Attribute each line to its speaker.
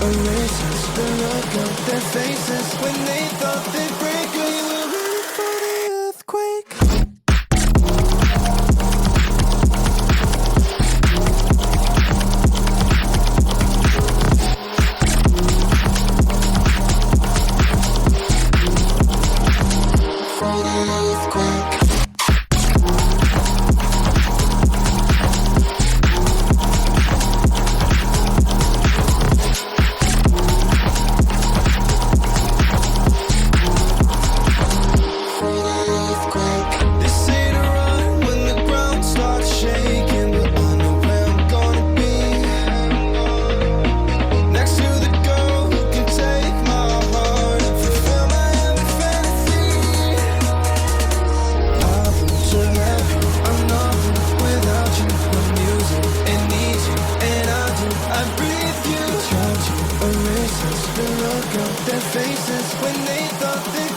Speaker 1: erase us. The look on their faces when they thought they'd break us. We were ready for the earthquake. Faces when they thought they